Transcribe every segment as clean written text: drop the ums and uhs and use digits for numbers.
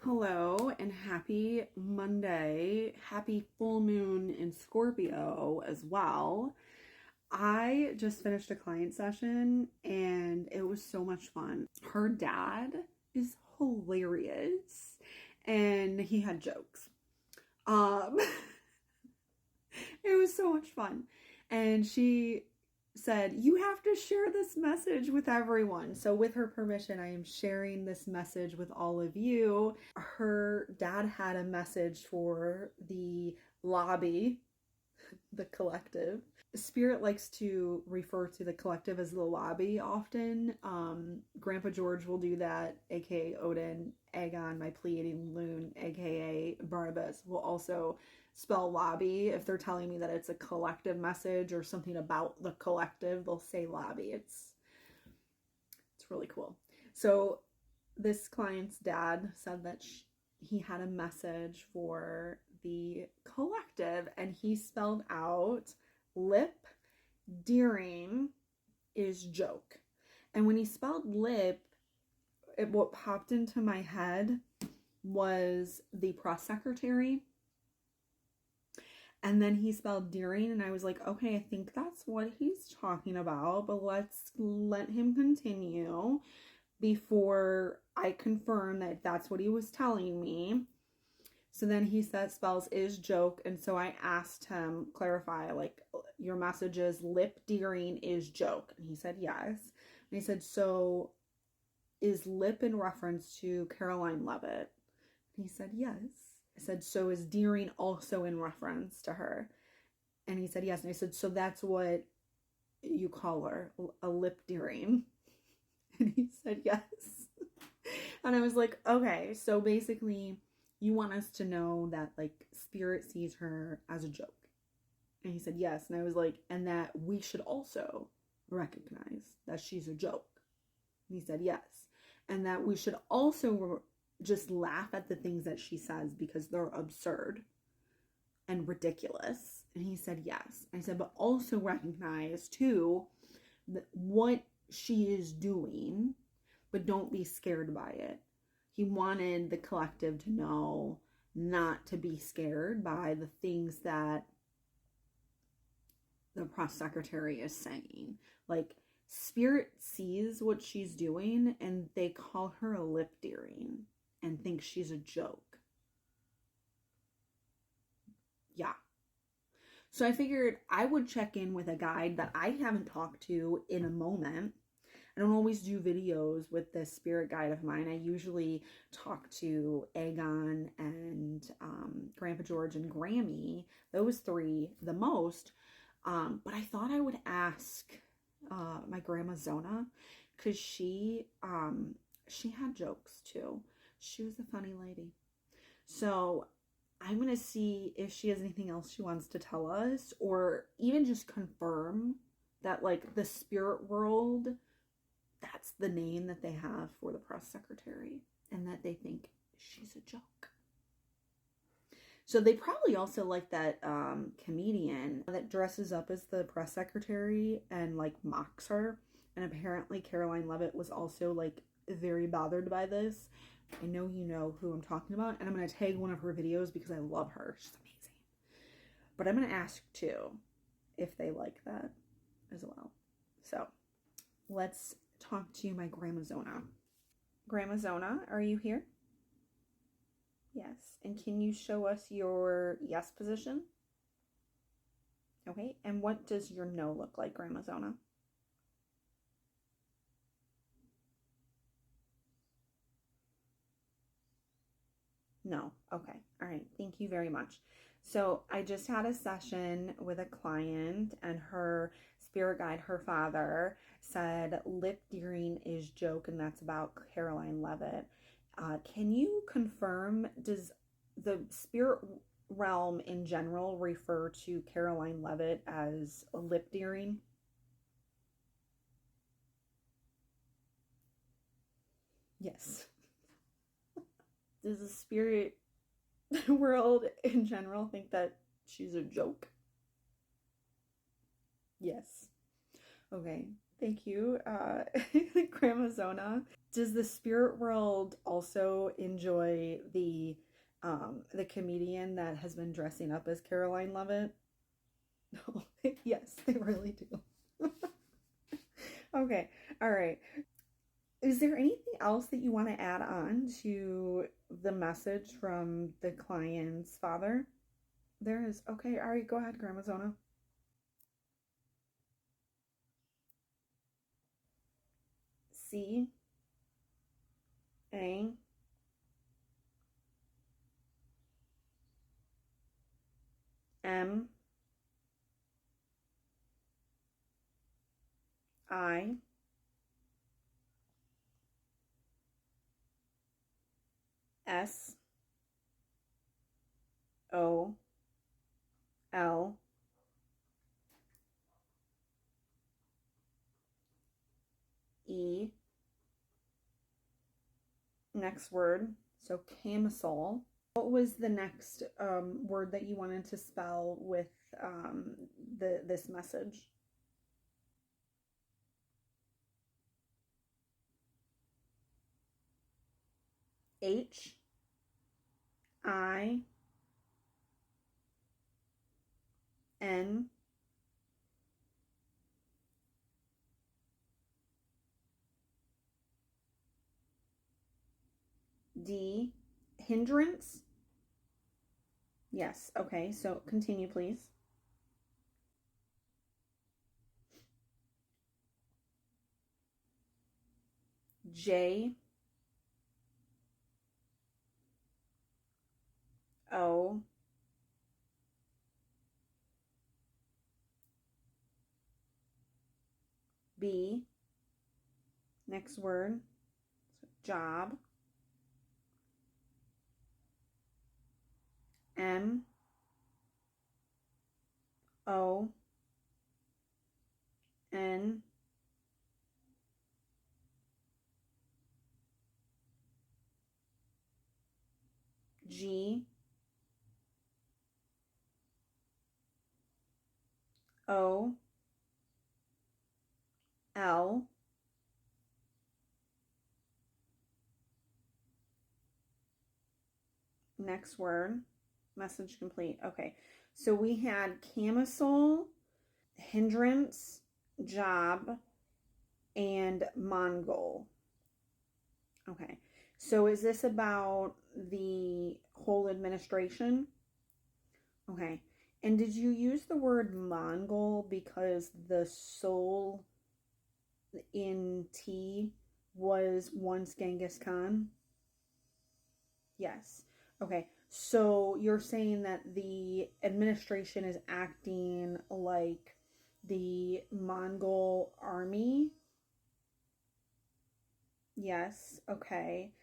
Hello and happy Monday. Happy full moon in Scorpio as well. I just finished a client session and it was so much fun. Her dad is hilarious and he had jokes. Um it was so much fun. And she said, "You have to share this message with everyone." So, with her permission, I am sharing this message with all of you. Her dad had a message for the lobby, the collective. Spirit likes to refer to the collective as the lobby often. Grandpa George will do that, aka Odin. Aegon, my Pleiadian loon, aka Barnabas, will also spell lobby. If they're telling me that it's a collective message or something about the collective, they'll say lobby. It's really cool. So this client's dad said that he had a message for the collective and he spelled out lip deering is joke. And when he spelled lip, what popped into my head was the press secretary. And then he spelled deering, and I was like, okay, I think that's what he's talking about, but let's let him continue before I confirm that that's what he was telling me. So then he spells is joke, and so I asked him, clarify, like, your message is lip deering is joke. And he said yes. And he said, so is lip in reference to Caroline Levitt? And he said yes. I said, so is deering also in reference to her? And he said yes. And I said, so that's what you call her, a lip deering? And he said yes. And I was like, okay, so basically you want us to know that like spirit sees her as a joke. And he said yes. And I was like, and that we should also recognize that she's a joke. And he said yes. And that we should also just laugh at the things that she says because they're absurd and ridiculous. And he said yes. I said, but also recognize too that what she is doing, but don't be scared by it. He wanted the collective to know not to be scared by the things that the press secretary is saying. Like, spirit sees what she's doing and they call her a lip deering and think she's a joke. Yeah. So I figured I would check in with a guide that I haven't talked to in a moment. I don't always do videos with this spirit guide of mine. I usually talk to Aegon and Grandpa George and Grammy, those three the most. But I thought I would ask my grandma Zona, because she had jokes too. She was a funny lady. So I'm going to see if she has anything else she wants to tell us, or even just confirm that like the spirit world, that's the name that they have for the press secretary and that they think she's a joke. So they probably also like that comedian that dresses up as the press secretary and like mocks her. And apparently Caroline Levitt was also like very bothered by this. I know you know who I'm talking about, and I'm going to tag one of her videos because I love her. She's amazing. But I'm going to ask too if they like that as well. So let's talk to my Grandma Zona. Grandma Zona, are you here? Yes. And can you show us your yes position? Okay. And what does your no look like, Grandma Zona? No. Okay. All right. Thank you very much. So I just had a session with a client and her spirit guide, her father, said lip deering is joke, and that's about Caroline Levitt. Can you confirm, does the spirit realm in general refer to Caroline Levitt as a lip deering? Yes. Does the spirit world in general think that she's a joke? Yes. Okay. Thank you, Grandma Zona. Does the spirit world also enjoy the comedian that has been dressing up as Caroline Levitt? No, yes, they really do. Okay, all right. Is there anything else that you want to add on to the message from the client's father? There is. Okay, all right, go ahead, Grandma Zona. C A M I S O L E. Next word. So camisole. What was the next word that you wanted to spell with this message? H I N D. Hindrance? Yes. Okay. So continue, please. J O B. Next word. Job. M O N G O L next word. Message complete. Okay. So we had camisole, hindrance, job, and Mongol. Okay. So is this about the whole administration? Okay. And did you use the word Mongol because the soul in T was once Genghis Khan? Yes. Okay. So you're saying that the administration is acting like the Mongol army? Yes. Okay.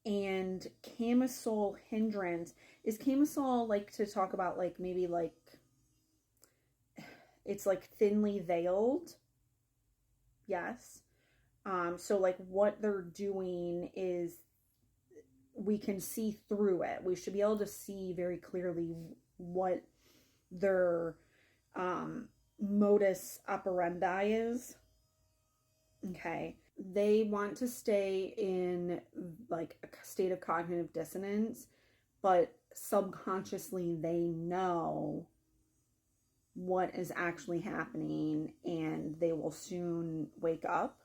And camisole hindrance. Is camisole like to talk about like maybe like it's like thinly veiled? Yes. So like what they're doing is we can see through it. We should be able to see very clearly what their modus operandi is. Okay. They want to stay in like a state of cognitive dissonance, but subconsciously they know what is actually happening and they will soon wake up.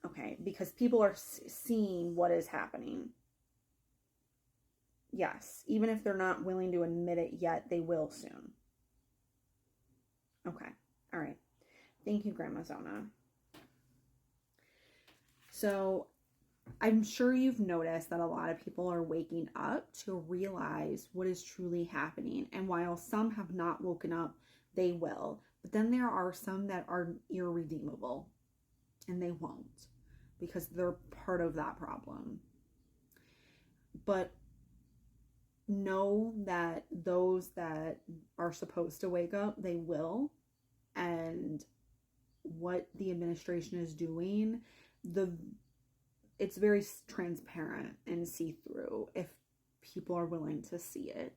Okay, because people are seeing what is happening. Yes, even if they're not willing to admit it yet, they will soon. Okay, all right. Thank you, Grandma Zona. So I'm sure you've noticed that a lot of people are waking up to realize what is truly happening. And while some have not woken up, they will. But then there are some that are irredeemable and they won't because they're part of that problem. But know that those that are supposed to wake up, they will. And what the administration is doing, it's very transparent and see-through if people are willing to see it.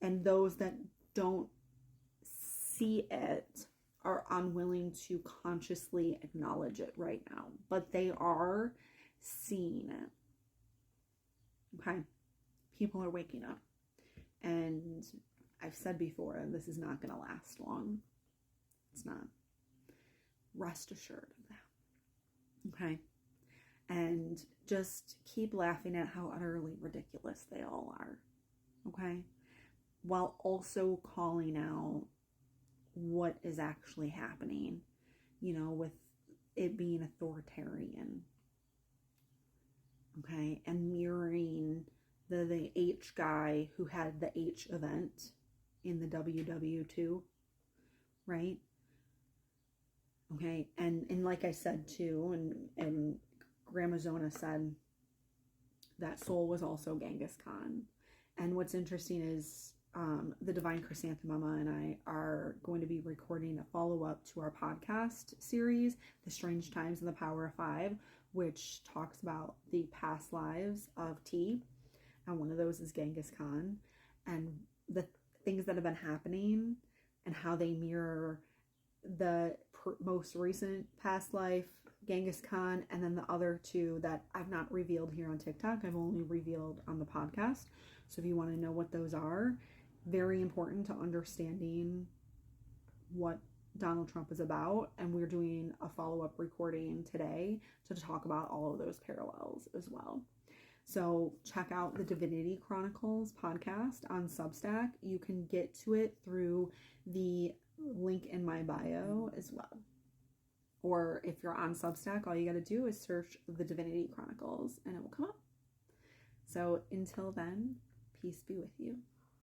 And those that don't see it are unwilling to consciously acknowledge it right now, but they are seeing it. Okay? People are waking up. And I've said before, this is not going to last long. It's not. Rest assured of that. Okay? And just keep laughing at how utterly ridiculous they all are. Okay? While also calling out what is actually happening, with it being authoritarian. Okay? And mirroring the H guy who had the H event in the WW2, right? Okay, and like I said too, and Grandma Zona said that Soul was also Genghis Khan. And what's interesting is the Divine Chrysanthemema and I are going to be recording a follow-up to our podcast series, The Strange Times and the Power of Five, which talks about the past lives of T. And one of those is Genghis Khan, and the things that have been happening and how they mirror the most recent past life, Genghis Khan, and then the other two that I've not revealed here on TikTok. I've only revealed on the podcast. So if you want to know what those are, very important to understanding what Donald Trump is about. And we're doing a follow-up recording today to talk about all of those parallels as well. So check out the Divinity Chronicles podcast on Substack. You can get to it through the link in my bio as well. Or if you're on Substack, all you got to do is search the Divinity Chronicles and it will come up. So until then, peace be with you.